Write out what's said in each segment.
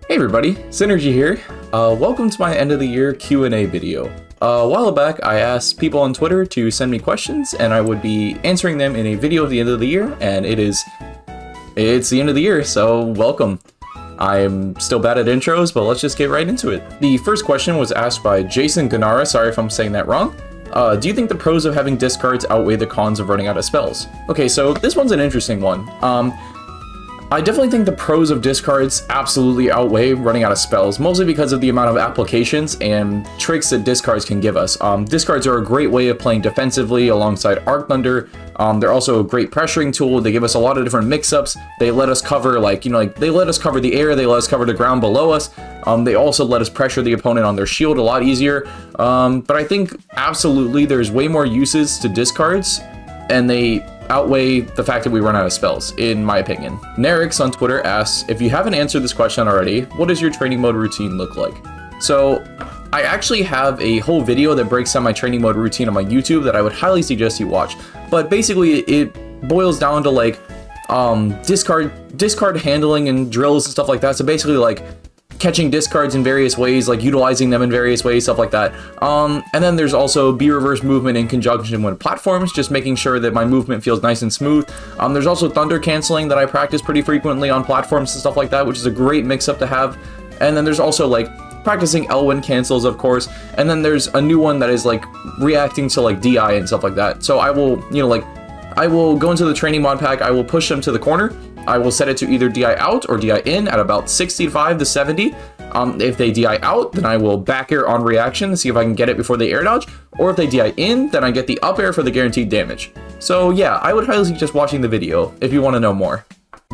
Hey everybody, Synergy here. Welcome to my end of the year Q&A video. A while back, I asked people on Twitter to send me questions, and I would be answering them in a video at the end of the year, and it's the end of the year, so welcome. I'm still bad at intros, but let's just get right into it. The first question was asked by Jason Ganara, sorry if I'm saying that wrong. Do you think the pros of having discards outweigh the cons of running out of spells? Okay, so this one's an interesting one. I definitely think the pros of discards absolutely outweigh running out of spells, mostly because of the amount of applications and tricks that discards can give us. Discards are a great way of playing defensively alongside Arc Thunder. They're also a great pressuring tool. They give us a lot of different mix-ups. They let us cover they let us cover the air, they let us cover the ground below us. They also let us pressure the opponent on their shield a lot easier. But I think absolutely there's way more uses to discards, and they outweigh the fact that we run out of spells, in my opinion. Nerix on Twitter asks, if you haven't answered this question already, what does your training mode routine look like? So I actually have a whole video that breaks down my training mode routine on my YouTube that I would highly suggest you watch. But basically it boils down to like discard handling and drills and stuff like that. So basically like catching discards in various ways, like utilizing them in various ways, stuff like that. And then there's also B-reverse movement in conjunction with platforms, just making sure that my movement feels nice and smooth. There's also thunder canceling that I practice pretty frequently on platforms and stuff like that, which is a great mix-up to have. And then there's also like practicing Elwyn cancels, of course. And then there's a new one that is like reacting to like DI and stuff like that. So I will, I will go into the training mod pack, I will push them to the corner. I will set it to either DI out or DI in at about 65 to 70. If they DI out, then I will back air on reaction to see if I can get it before they air dodge. Or if they DI in, then I get the up air for the guaranteed damage. So yeah, I would highly suggest watching the video if you want to know more.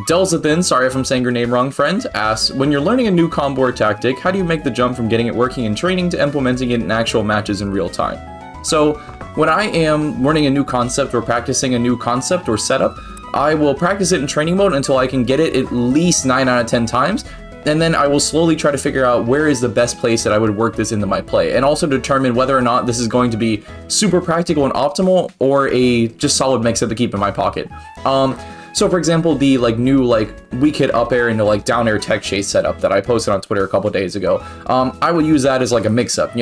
Delzathin, sorry if I'm saying your name wrong, friend, asks, when you're learning a new combo or tactic, how do you make the jump from getting it working in training to implementing it in actual matches in real time? So when I am learning a new concept or practicing a new concept or setup, I will practice it in training mode until I can get it at least 9 out of 10 times, and then I will slowly try to figure out where is the best place that I would work this into my play, and also determine whether or not this is going to be super practical and optimal or a just solid mix-up to keep in my pocket. So for example, the new weak hit up air into down air tech chase setup that I posted on Twitter a couple days ago, I will use that as like a mix-up,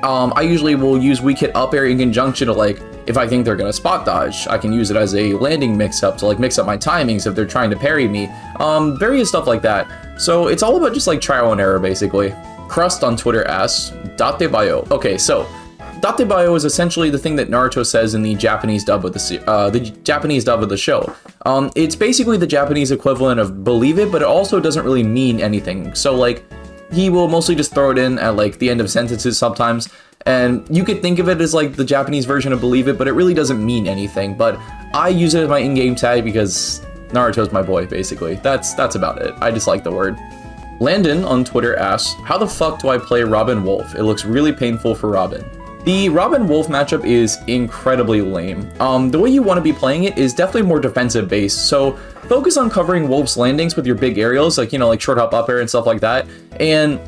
I usually will use weak hit up air in conjunction to if I think they're gonna spot dodge, I can use it as a landing mix-up to mix up my timings if they're trying to parry me, various stuff like that. So it's all about just trial and error basically. Crust on Twitter asks, Date Bayo. Okay, so Date Bayo is essentially the thing that Naruto says in the Japanese dub of the Japanese dub of the show. It's basically the Japanese equivalent of believe it, but it also doesn't really mean anything. So he will mostly just throw it in at the end of sentences sometimes, and you could think of it as the Japanese version of believe it, but it really doesn't mean anything. But I use it as my in-game tag because Naruto's my boy, basically. That's about it. I just like the word. Landon on Twitter asks, how the fuck do I play Robin Wolf? It looks really painful for Robin. The Robin Wolf matchup is incredibly lame. The way you want to be playing it is definitely more defensive based, so focus on covering Wolf's landings with your big aerials, like short hop up air and stuff like that, and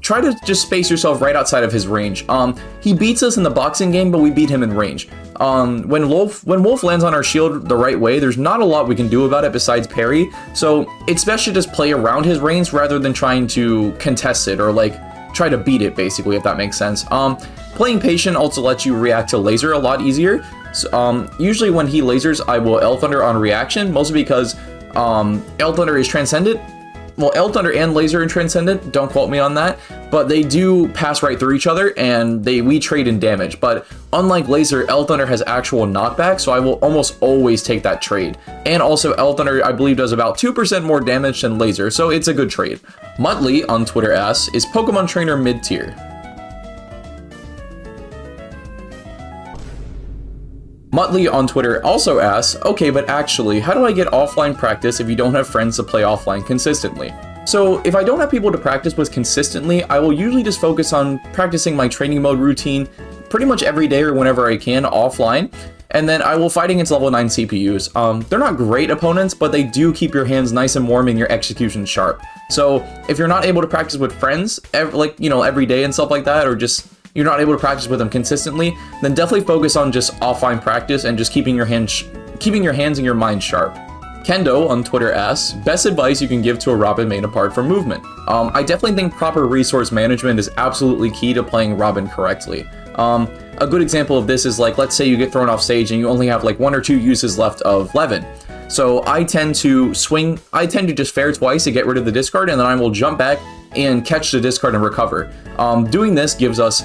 try to just space yourself right outside of his range. He beats us in the boxing game, but we beat him in range. When Wolf lands on our shield the right way, there's not a lot we can do about it besides parry, so it's best to just play around his range rather than trying to contest it or try to beat it, basically, if that makes sense. Playing patient also lets you react to laser a lot easier. So, usually when he lasers, I will L Thunder on reaction, mostly because L Thunder is transcendent. Well, L Thunder and laser are transcendent, don't quote me on that, but they do pass right through each other and we trade in damage. But unlike laser, L Thunder has actual knockback, so I will almost always take that trade. And also L Thunder, I believe, does about 2% more damage than laser, so it's a good trade. Muttley on Twitter asks, is Pokemon Trainer mid-tier? Muttley on Twitter also asks, okay, but actually, how do I get offline practice if you don't have friends to play offline consistently? So if I don't have people to practice with consistently, I will usually just focus on practicing my training mode routine pretty much every day or whenever I can offline, and then I will fight against level 9 CPUs. They're not great opponents, but they do keep your hands nice and warm and your execution sharp. So if you're not able to practice with friends, every day and stuff like that, or just you're not able to practice with them consistently, then definitely focus on just offline practice and just keeping your hands and your mind sharp. Kendo on Twitter asks, best advice you can give to a Robin main apart from movement? I definitely think proper resource management is absolutely key to playing Robin correctly. A good example of this is like, let's say you get thrown off stage and you only have like 1 or 2 uses left of Levin. So I tend to just fair twice to get rid of the discard, and then I will jump back and catch the discard and recover. Doing this gives us,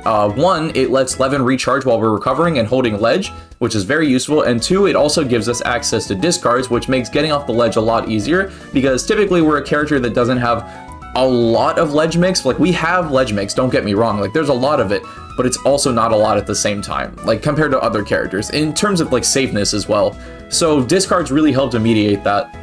one, it lets Levin recharge while we're recovering and holding ledge, which is very useful, and 2, it also gives us access to discards, which makes getting off the ledge a lot easier, because typically we're a character that doesn't have a lot of ledge mix. Like, we have ledge mix, don't get me wrong, like there's a lot of it, but it's also not a lot at the same time, like compared to other characters, in terms of like safeness as well. So discards really help to mediate that.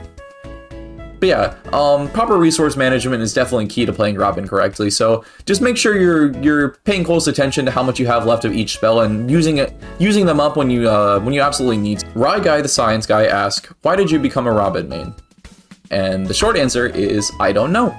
But yeah, proper resource management is definitely key to playing Robin correctly, so just make sure you're paying close attention to how much you have left of each spell and using them up when you absolutely need to. Rye Guy the Science Guy asks, why did you become a Robin main? And the short answer is, I don't know.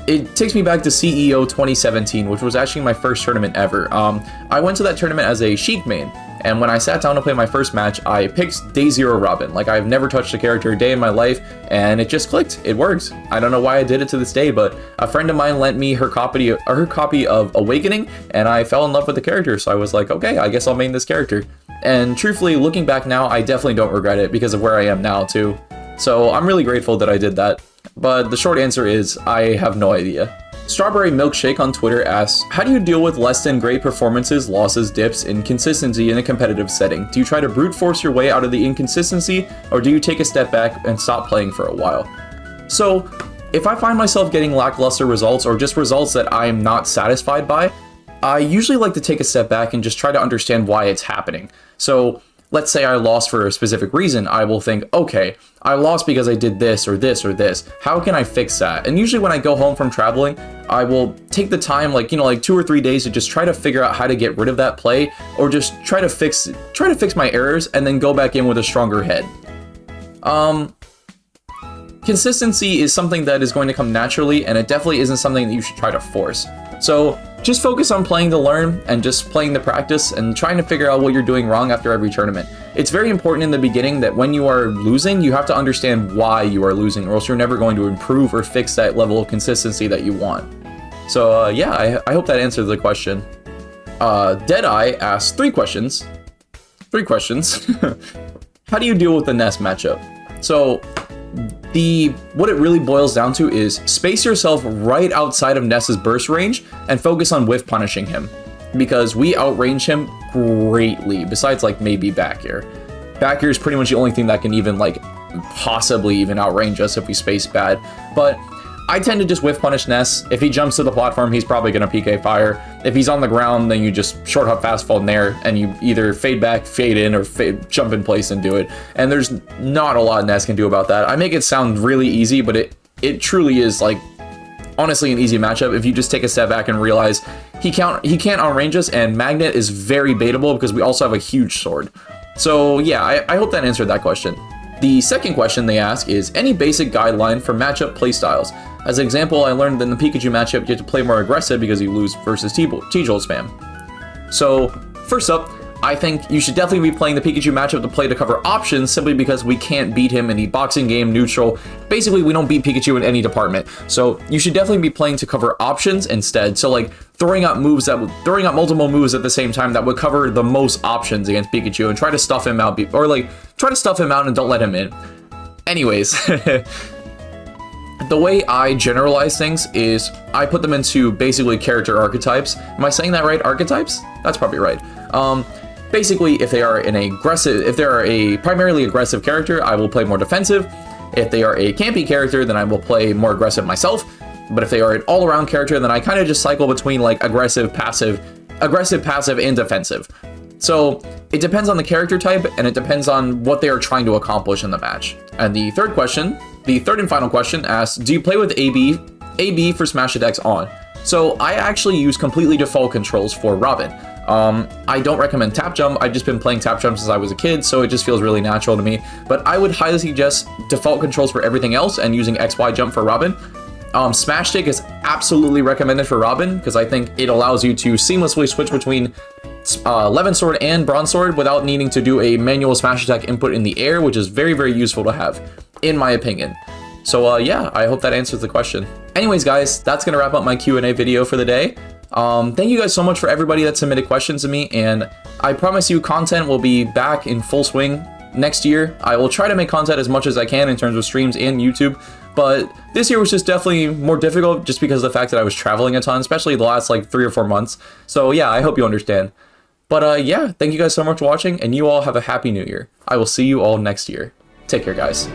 It takes me back to CEO 2017, which was actually my first tournament ever. I went to that tournament as a Sheik main, and when I sat down to play my first match, I picked Day Zero Robin. Like, I've never touched a character a day in my life, and it just clicked. It works. I don't know why I did it to this day, but a friend of mine lent me her copy of Awakening, and I fell in love with the character, so I was like, okay, I guess I'll main this character. And truthfully, looking back now, I definitely don't regret it because of where I am now, too. So I'm really grateful that I did that. But the short answer is, I have no idea. Strawberry Milkshake on Twitter asks, how do you deal with less than great performances, losses, dips, inconsistency in a competitive setting? Do you try to brute force your way out of the inconsistency, or do you take a step back and stop playing for a while? So, if I find myself getting lackluster results, or just results that I'm not satisfied by, I usually like to take a step back and just try to understand why it's happening. So, let's say I lost for a specific reason, I will think, okay, I lost because I did this or this or this. How can I fix that? And usually when I go home from traveling, I will take the time, like 2 or 3 days to just try to figure out how to get rid of that play, or just try to fix my errors and then go back in with a stronger head. Consistency is something that is going to come naturally, and it definitely isn't something that you should try to force. So just focus on playing to learn and just playing to practice and trying to figure out what you're doing wrong after every tournament. It's very important in the beginning that when you are losing, you have to understand why you are losing, or else you're never going to improve or fix that level of consistency that you want. So yeah, I hope that answers the question. Deadeye asks 3 questions. 3 questions. How do you deal with the Ness matchup? So what it really boils down to is space yourself right outside of Ness's burst range and focus on whiff punishing him, because we outrange him greatly, besides like maybe back air. Back air is pretty much the only thing that can even like possibly even outrange us if we space bad. But I tend to just whiff punish Ness. If he jumps to the platform, he's probably going to PK fire. If he's on the ground, then you just short hop fast fall nair, and you either fade back, fade in, or jump in place and do it. And there's not a lot Ness can do about that. I make it sound really easy, but it truly is, like, honestly an easy matchup if you just take a step back and realize he can't outrange us, and Magnet is very baitable because we also have a huge sword. So yeah, I hope that answered that question. The second question they ask is, any basic guideline for matchup playstyles? As an example, I learned that in the Pikachu matchup, you have to play more aggressive because you lose versus T-Jolt spam. So, first up, I think you should definitely be playing the Pikachu matchup to play to cover options, simply because we can't beat him in the boxing game, neutral. Basically, we don't beat Pikachu in any department. So, you should definitely be playing to cover options instead. So, like, throwing out multiple moves at the same time that would cover the most options against Pikachu, and try to stuff him out, or like, try to stuff him out and don't let him in. Anyways, the way I generalize things is I put them into basically character archetypes. Am I saying that right? Archetypes? That's probably right. Basically, if they are a primarily aggressive character, I will play more defensive. If they are a campy character, then I will play more aggressive myself. But if they are an all-around character, then I kind of just cycle between like aggressive, passive, and defensive. So it depends on the character type, and it depends on what they are trying to accomplish in the match. And the third and final question asks, do you play with AB for smash attacks on? So I actually use completely default controls for Robin. I don't recommend tap jump. I've just been playing tap jump since I was a kid, so it just feels really natural to me. But I would highly suggest default controls for everything else and using XY jump for Robin. Smash stick is absolutely recommended for Robin because I think it allows you to seamlessly switch between 11 sword and bronze sword without needing to do a manual smash attack input in the air, which is very, very useful to have, in my opinion. So yeah, I hope that answers the question. Anyways, guys, that's gonna wrap up my Q&A video for the day. Thank you guys so much for everybody that submitted questions to me, and I promise you content will be back in full swing next year. I will try to make content as much as I can in terms of streams and YouTube, but this year was just definitely more difficult just because of the fact that I was traveling a ton, especially the last like 3 or 4 months. So yeah, I hope you understand. But yeah, thank you guys so much for watching, and you all have a happy new year. I will see you all next year. Take care, guys.